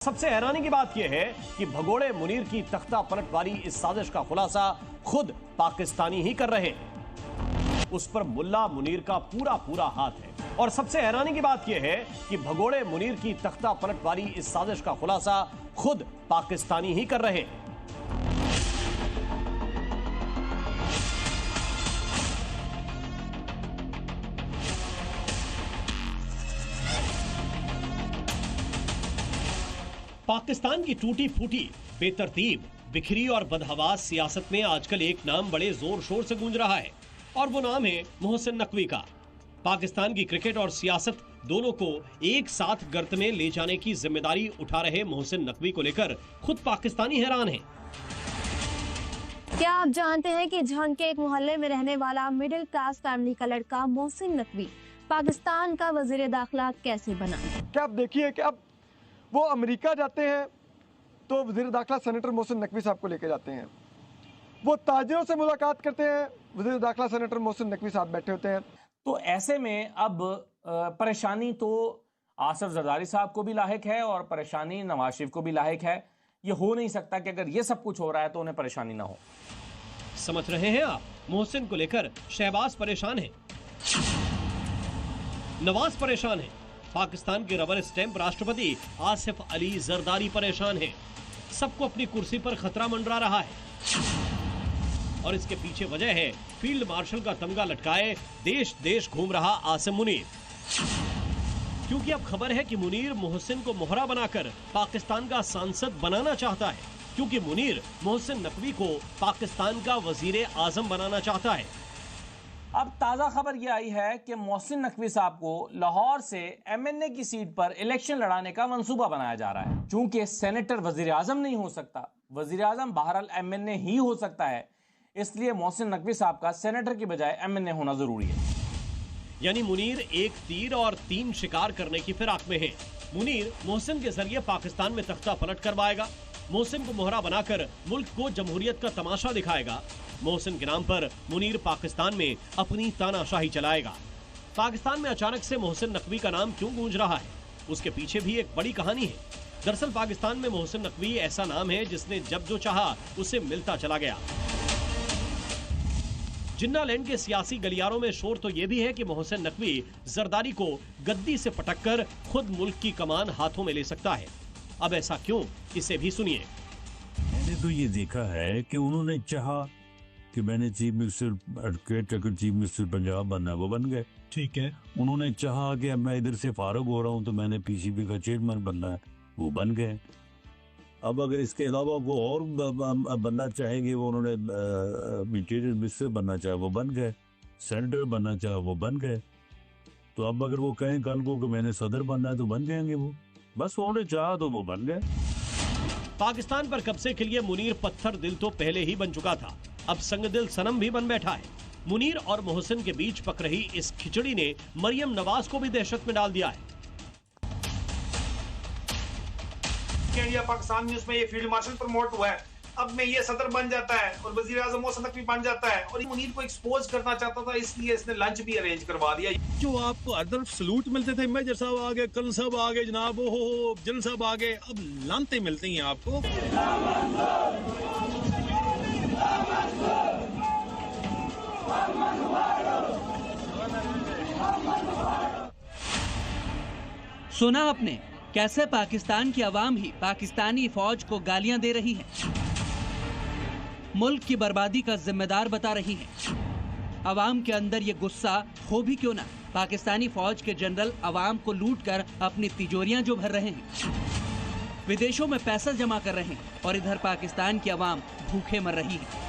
सबसे हैरानी की बात यह है कि भगोड़े मुनीर की तख्ता पलट वाली इस साजिश का खुलासा खुद पाकिस्तानी ही कर रहे हैं। उस पर मुल्ला मुनीर का पूरा पूरा हाथ है। और सबसे हैरानी की बात यह है कि भगोड़े मुनीर की तख्ता पलट वाली इस साजिश का खुलासा खुद पाकिस्तानी ही कर रहे हैं। पाकिस्तान की टूटी फूटी, बेतरतीब, बिखरी और बदहवास सियासत में आजकल एक नाम बड़े जोर शोर से गूंज रहा है और वो नाम है मोहसिन नकवी का। पाकिस्तान की क्रिकेट और सियासत दोनों को एक साथ गर्त में ले जाने की जिम्मेदारी उठा रहे मोहसिन नकवी को लेकर खुद पाकिस्तानी हैरान हैं। क्या आप जानते हैं कि झंग के एक मोहल्ले में रहने वाला मिडिल क्लास फैमिली का लड़का मोहसिन नकवी पाकिस्तान का वजीर दाखिला कैसे बना? क्या आप देखिए कि अब वो अमेरिका जाते हैं तो वज़ीर दाखिला सेनेटर मोहसिन नकवी साहब को लेके जाते हैं। वो ताजिरों से मुलाकात करते हैं, वज़ीर दाखिला सेनेटर मोहसिन नकवी साहब बैठे होते हैं। तो ऐसे में अब परेशानी तो आसिफ जरदारी साहब को भी लाहिक है और परेशानी नवाज शरीफ को भी लाहिक है। ये हो नहीं सकता कि अगर ये सब कुछ हो रहा है तो उन्हें परेशानी ना हो। समझ रहे हैं आप, मोहसिन को लेकर शहबाज परेशान है, नवाज परेशान है, पाकिस्तान के रबर स्टैंप राष्ट्रपति आसिफ अली जरदारी परेशान है। सबको अपनी कुर्सी पर खतरा मंडरा रहा है और इसके पीछे वजह है फील्ड मार्शल का तमगा लटकाए देश देश घूम रहा आसिम मुनीर। क्योंकि अब खबर है कि मुनीर मोहसिन को मोहरा बनाकर पाकिस्तान का सांसद बनाना चाहता है, क्योंकि मुनीर मोहसिन नकवी को पाकिस्तान का वजीर आजम बनाना चाहता है। अब ताज़ा खबर यह आई है कि मोहसिन नकवी साहब को लाहौर से एमएनए की सीट पर इलेक्शन लड़ाने का मंसूबा बनाया जा रहा है। चूंकि सेनेटर वजीर आजम नहीं हो सकता, वजीर आजम बहरहाल एमएनए ही हो सकता है, इसलिए मोहसिन नकवी साहब का सेनेटर की बजाय एमएनए होना जरूरी है। यानी मुनीर एक तीर और तीन शिकार करने की फिराक में है। मुनीर मोहसिन के जरिए पाकिस्तान में तख्ता पलट करवाएगा, मोहसिन को मोहरा बनाकर मुल्क को जमहूरियत का तमाशा दिखाएगा। मोहसिन के नाम पर मुनीर पाकिस्तान में अपनी तानाशाही चलाएगा। पाकिस्तान में अचानक से मोहसिन नकवी का नाम क्यों गूंज रहा है, उसके पीछे भी एक बड़ी कहानी है। दरअसल पाकिस्तान में मोहसिन नकवी ऐसा नाम है जिसने जब जो चाहा उसे मिलता चला गया। जिन्नालैंड के सियासी गलियारों में शोर तो यह भी है कि मोहसिन नकवी जरदारी को गद्दी से पटककर खुद मुल्क की कमान हाथों में ले सकता है। अब ऐसा क्यों, इसे भी सुनिए। मैंने तो ये देखा है कि उन्होंने चाहा कि मैंने chief minister chief minister Punjab बनना है, वो बन गए। ठीक है। उन्होंने चाहा कि अब मैं इधर से फारूक हो रहा हूँ तो मैंने पीसीबी का चेयरमैन बनना है, वो बन गए। अब अगर इसके अलावा वो और बनना चाहेंगे, वो उन्होंने चीफ मिनिस्टर बनना चाहे वो बन गए, सेनेटर बनना चाहे वो बन गए। तो अब अगर वो कहें कल को कि मैंने सदर बनना है तो बन जाएंगे वो, बस उन्होंने चाहा तो वो बन गए। पाकिस्तान पर कब्जे के लिए मुनीर पत्थर दिल तो पहले ही बन चुका था, अब संगदिल सनम भी बन बैठा है। मुनीर और मोहसिन के बीच पक रही इस खिचड़ी ने मरियम नवाज को भी दहशत में डाल दिया है। इंडिया पाकिस्तान न्यूज़ में ये फील्ड मार्शल प्रमोट हुआ है, अब में ये सदर बन जाता है और वजीर आजम मोहसिन नकवी बन जाता है, और मुनीर को एक्सपोज करना चाहता था, इसलिए इसने लंच भी अरेंज करवा दिया। जो आपको हर तरफ सलूट मिलते थे, मेजर साहब आ गए, कर्नल साहब आ गए, जनाब हो जनरल साहब आ गए, अब लानते मिलती हैं आपको। सुना आपने कैसे पाकिस्तान की आवाम ही पाकिस्तानी फौज को गालियां दे रही है, मुल्क की बर्बादी का जिम्मेदार बता रही है। आवाम के अंदर ये गुस्सा हो भी क्यों ना, पाकिस्तानी फौज के जनरल आवाम को लूट कर अपनी तिजोरियां जो भर रहे हैं, विदेशों में पैसा जमा कर रहे हैं, और इधर पाकिस्तान की आवाम भूखे मर रही है।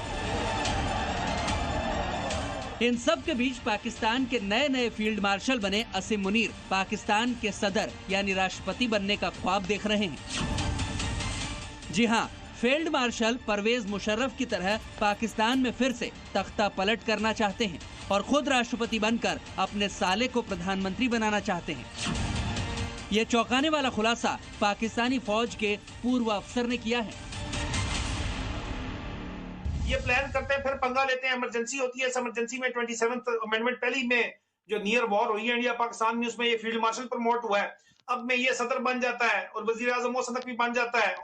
इन सब के बीच पाकिस्तान के नए नए फील्ड मार्शल बने असीम मुनीर पाकिस्तान के सदर यानी राष्ट्रपति बनने का ख्वाब देख रहे हैं। जी हाँ, फील्ड मार्शल परवेज मुशर्रफ की तरह पाकिस्तान में फिर से तख्ता पलट करना चाहते हैं और खुद राष्ट्रपति बनकर अपने साले को प्रधानमंत्री बनाना चाहते हैं। ये चौंकाने वाला खुलासा पाकिस्तानी फौज के पूर्व अफसर ने किया है। ये प्लान करते हैं, फिर पंगा लेते हैं, इमरजेंसी होती है। इस इमरजेंसी में 27th अमेंडमेंट पहली में जो नियर वॉर हुई है इंडिया पाकिस्तान न्यूज़ में ये फील्ड मार्शल प्रमोट हुआ है। अब में ये सदर बन जाता है और वजीर आजम मोहसिन नकवी बन जाता है।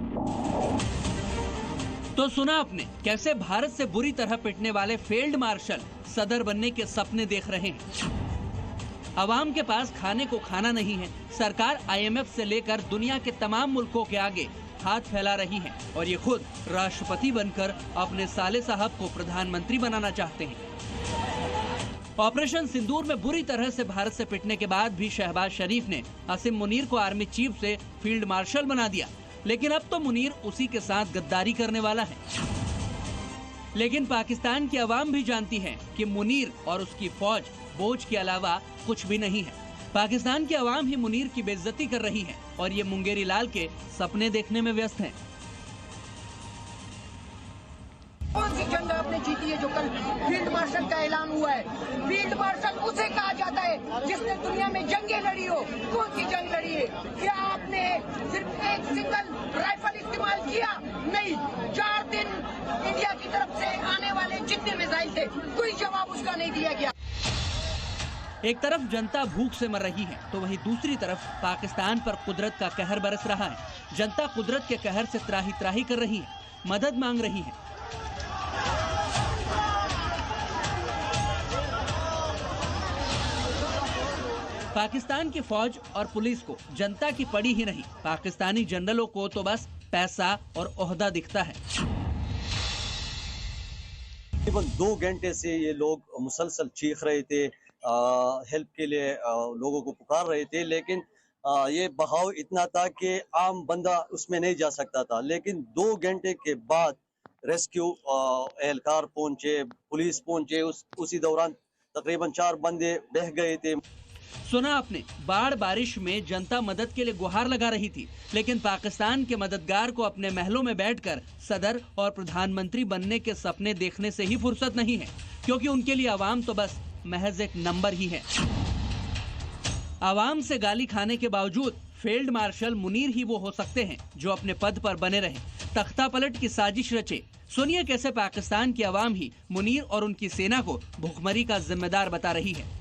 तो सुना आपने कैसे भारत से बुरी तरह पिटने वाले फील्ड मार्शल सदर बनने के सपने देख रहे हैं। अवाम के पास खाने को खाना नहीं है। सरकार IMF से लेकर दुनिया के तमाम मुल्कों के आगे हाथ फैला रही है और ये खुद राष्ट्रपति बनकर अपने साले साहब को प्रधानमंत्री बनाना चाहते हैं। ऑपरेशन सिंदूर में बुरी तरह से भारत से पिटने के बाद भी शहबाज शरीफ ने असीम मुनीर को आर्मी चीफ से फील्ड मार्शल बना दिया, लेकिन अब तो मुनीर उसी के साथ गद्दारी करने वाला है। लेकिन पाकिस्तान की आवाम भी जानती है कि मुनीर और उसकी फौज बोझ के अलावा कुछ भी नहीं है। पाकिस्तान की आवाम ही मुनीर की बेइज्जती कर रही है और ये मुंगेरी लाल के सपने देखने में व्यस्त हैं। कौन सी जंग आपने जीती है जो कल फील्ड मार्शल का ऐलान हुआ है? फील्ड मार्शल उसे कहा जाता है जिसने दुनिया में जंगें लड़ी हो। कौन सी जंग लड़ी है? क्या आपने सिर्फ एक सिंगल राइफल इस्तेमाल किया? नहीं। 4 दिन इंडिया की तरफ से आने वाले जितने मिसाइल थे कोई जवाब उसका नहीं दिया गया। एक तरफ जनता भूख से मर रही है तो वहीं दूसरी तरफ पाकिस्तान पर कुदरत का कहर बरस रहा है। जनता कुदरत के कहर से त्राही त्राही कर रही है, मदद मांग रही है। पाकिस्तान की फौज और पुलिस को जनता की पड़ी ही नहीं, पाकिस्तानी जनरलों को तो बस पैसा और ओहदा दिखता है। तकरीबन 2 घंटे से ये लोग मुसलसल चीख रहे थे, हेल्प के लिए लोगों को पुकार रहे थे, लेकिन ये बहाव इतना था कि आम बंदा उसमें नहीं जा सकता था। लेकिन 2 घंटे के बाद रेस्क्यू एहलकार पहुंचे, पुलिस पहुंचे, उसी दौरान तकरीबन 4 बंदे बह गए थे। सुना आपने, बाढ़ बारिश में जनता मदद के लिए गुहार लगा रही थी, लेकिन पाकिस्तान के मददगार को अपने महलों में बैठकर सदर और प्रधानमंत्री बनने के सपने देखने से ही फुर्सत नहीं है, क्योंकि उनके लिए आवाम तो बस महज एक नंबर ही है। आवाम से गाली खाने के बावजूद फील्ड मार्शल मुनीर ही वो हो सकते हैं जो अपने पद पर बने रहे, तख्ता पलट की साजिश रचे। सुनिए कैसे पाकिस्तान की आवाम ही मुनीर और उनकी सेना को भूखमरी का जिम्मेदार बता रही है।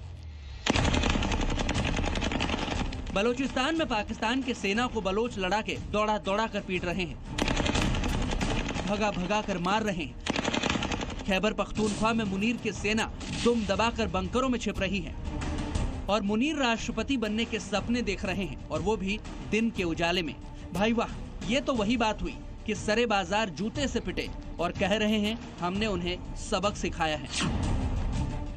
बलोचिस्तान में पाकिस्तान की सेना को बलोच लड़ाके दौड़ा दौड़ा कर पीट रहे हैं, भगा भगा कर मार रहे हैं। खैबर पख्तूनख्वा में मुनीर की सेना दुम दबाकर बंकरों में छिप रही है और मुनीर राष्ट्रपति बनने के सपने देख रहे हैं, और वो भी दिन के उजाले में। भाई वाह, ये तो वही बात हुई कि सरे बाजार जूते से पिटे और कह रहे हैं हमने उन्हें सबक सिखाया है।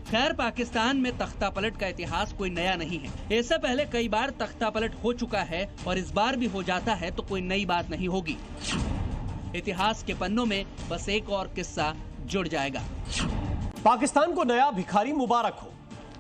खैर, पाकिस्तान में तख्ता पलट का इतिहास कोई नया नहीं है। इससे पहले कई बार तख्ता पलट हो चुका है और इस बार भी हो जाता है तो कोई नई बात नहीं होगी। इतिहास के पन्नों में बस एक और किस्सा जुड़ जाएगा। पाकिस्तान को नया भिखारी मुबारक हो,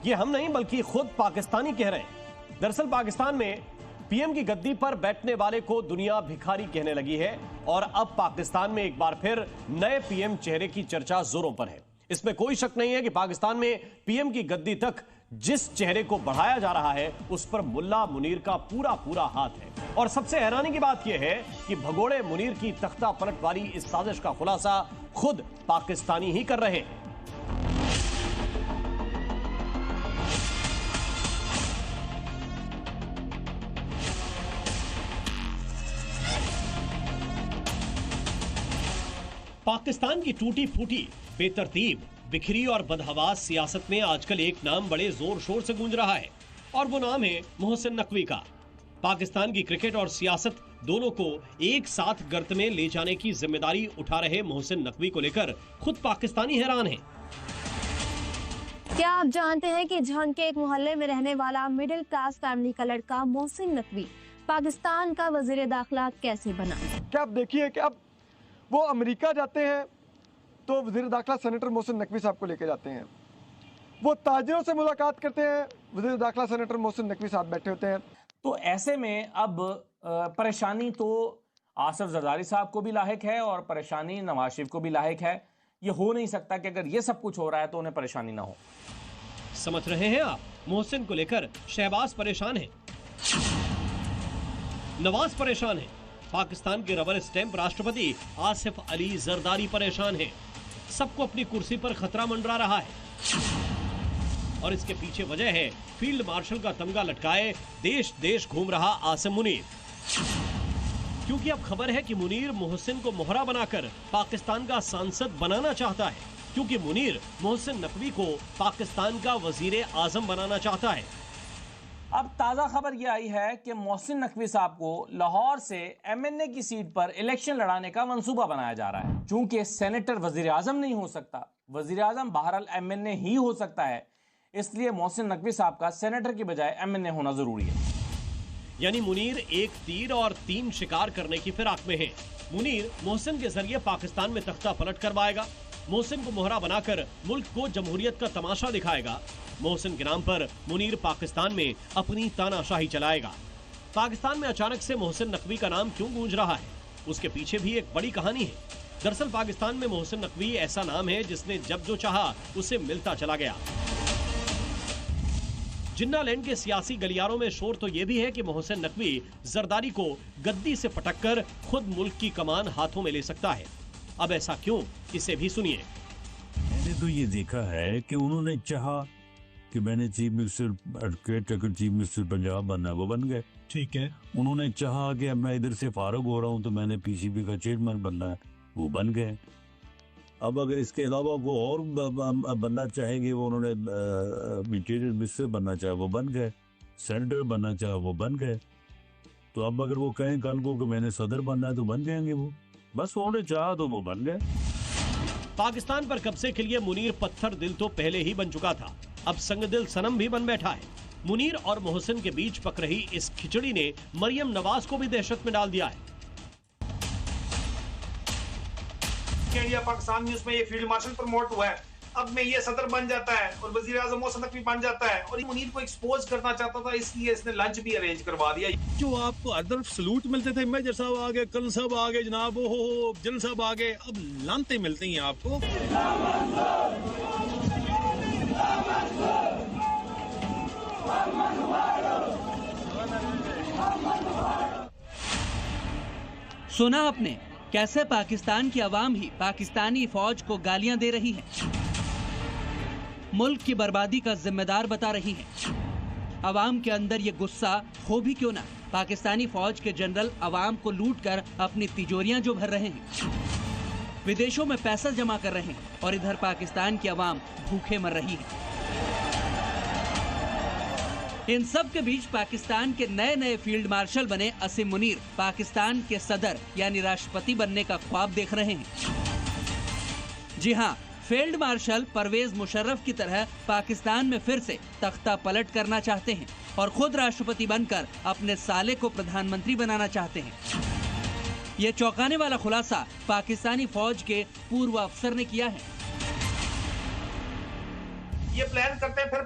ये हम नहीं बल्कि खुद पाकिस्तानी कह रहे हैं। दरअसल पाकिस्तान में पीएम की गद्दी पर बैठने वाले को दुनिया भिखारी कहने लगी है और अब पाकिस्तान में एक बार फिर नए पीएम चेहरे की चर्चा जोरों पर है। इसमें कोई शक नहीं है कि पाकिस्तान में पीएम की गद्दी तक जिस चेहरे को बढ़ाया जा रहा है उस पर मुल्ला मुनीर का पूरा पूरा हाथ है। और सबसे हैरानी की बात यह है कि भगोड़े मुनीर की तख्ता पलट वाली इस साजिश का खुलासा खुद पाकिस्तानी ही कर रहे हैं। पाकिस्तान की टूटी फूटी, बेतरतीब, बिखरी और बदहवास सियासत में आजकल एक नाम बड़े जोर शोर से गूंज रहा है और वो नाम है मोहसिन नकवी का। पाकिस्तान की क्रिकेट और सियासत दोनों को एक साथ गर्त में ले जाने की जिम्मेदारी उठा रहे मोहसिन नकवी को लेकर खुद पाकिस्तानी हैरान हैं। क्या आप जानते हैं कि झंग के एक मोहल्ले में रहने वाला मिडिल क्लास फैमिली का लड़का मोहसिन नकवी पाकिस्तान का वजीर दाखिला कैसे बना? क्या आप देखिए कि अब वो अमेरिका जाते हैं तो वज़ीर दाखिला सेनेटर मोहसिन नकवी साहब को लेके जाते हैं। वो ताजिरों से मुलाकात करते हैं, वज़ीर दाखिला सेनेटर मोहसिन नकवी साहब बैठे होते हैं। तो ऐसे में अब परेशानी तो आसिफ जरदारी साहब को भी लाहिक है और परेशानी नवाज शरीफ को भी लाहिक है। ये हो नहीं सकता कि अगर ये सब कुछ हो रहा है तो उन्हें परेशानी ना हो। समझ रहे हैं आप, मोहसिन को लेकर शहबाज परेशान है, नवाज परेशान है, पाकिस्तान के रबर स्टैंप राष्ट्रपति आसिफ अली जरदारी परेशान है। सबको अपनी कुर्सी पर खतरा मंडरा रहा है। और इसके पीछे वजह है फील्ड मार्शल का तमगा लटकाए देश देश घूम रहा आसिम मुनीर। क्योंकि अब खबर है कि मुनीर मोहसिन को मोहरा बनाकर पाकिस्तान का सांसद बनाना चाहता है, क्योंकि मुनीर मोहसिन नकवी को पाकिस्तान का वजीर आजम बनाना चाहता है। अब ताज़ा खबर यह आई है कि मोहसिन नकवी साहब को लाहौर से एमएनए की सीट पर इलेक्शन लड़ाने का मंसूबा बनाया जा रहा है। चूंकि सेनेटर वजीर आजम नहीं हो सकता, वजीर आजम बहरहाल एमएनए ही हो सकता है, इसलिए मोहसिन नकवी साहब का सेनेटर की बजाय एमएनए होना जरूरी है। यानी मुनीर एक तीर और 3 शिकार करने की फिराक में है। मुनीर मोहसिन के जरिए पाकिस्तान में तख्ता पलट करवाएगा, मोहसिन को मोहरा बनाकर मुल्क को जमहूरियत का तमाशा दिखाएगा। मोहसिन के नाम पर मुनीर पाकिस्तान में अपनी तानाशाही चलाएगा। पाकिस्तान में अचानक से मोहसिन नकवी का नाम क्यों गूंज रहा है, उसके पीछे भी एक बड़ी कहानी है। दरअसल पाकिस्तान में मोहसिन नकवी ऐसा नाम है जिसने जब जो चाहा उसे मिलता चला गया। जिन्नालैंड के सियासी गलियारों में शोर तो यह भी है कि मोहसिन नकवी जरदारी को गद्दी से पटककर खुद मुल्क की कमान हाथों में ले सकता है। अब ऐसा क्यों, इसे भी सुनिए। मैंने तो ये देखा है कि उन्होंने चाहा कि मैंने चीफ मिनिस्टर एडवोकेट अगर चीफ मिनिस्टर पंजाब बनना है, वो बन गए। ठीक है। उन्होंने चाहा कि अब मैं इधर से फारूक हो रहा हूँ तो मैंने पीसीबी का चेयरमैन बनना है, वो बन गए। अब अगर इसके अलावा वो और बनना चाहेंगे, वो उन्होंने इंटीरियर मिनिस्टर बनना चाहे वो बन गए, सेनेटर बनना चाहे वो बन गए। तो अब अगर वो कहें कल को कि मैंने सदर बनना है तो बन जाएंगे वो, बस उन्होंने चाहा तो वो बन गए। पाकिस्तान पर कब्जे के लिए मुनीर पत्थर दिल तो पहले ही बन चुका था, अब संगदिल सनम भी बन बैठा है। मुनीर और मोहसिन के बीच पक रही इस खिचड़ी ने मरियम नवाज को भी दहशत में डाल दिया है। इंडिया पाकिस्तान न्यूज़ में ये फील्ड मार्शल प्रमोट हुआ है, अब में ये सदर बन जाता है और वजीर आजम मोहसिन नकवी बन जाता है, और मुनीर को एक्सपोज करना चाहता था, इसलिए इसने लंच भी अरेंज करवा दिया। जो आपको हर तरफ सलूट मिलते थे, मेजर साहब आ गए, कर्नल साहब आ गए, जनाब हो जनरल साहब आ गए, अब लानते मिलती हैं आपको। सुना आपने कैसे पाकिस्तान की आवाम ही पाकिस्तानी फौज को गालियां दे रही है, मुल्क की बर्बादी का जिम्मेदार बता रही है। आवाम के अंदर ये गुस्सा हो भी क्यों ना, पाकिस्तानी फौज के जनरल आवाम को लूट कर अपनी तिजोरियां जो भर रहे हैं, विदेशों में पैसा जमा कर रहे हैं, और इधर पाकिस्तान की आवाम भूखे मर रही है। इन सब के बीच पाकिस्तान के नए नए फील्ड मार्शल बने असीम मुनीर पाकिस्तान के सदर यानी राष्ट्रपति बनने का ख्वाब देख रहे हैं। जी हां, फील्ड मार्शल परवेज मुशर्रफ की तरह पाकिस्तान में फिर से तख्ता पलट करना चाहते हैं और खुद राष्ट्रपति बनकर अपने साले को प्रधानमंत्री बनाना चाहते हैं। ये चौंकाने वाला खुलासा पाकिस्तानी फौज के पूर्व अफसर ने किया है। ये प्लान करते हैं फिर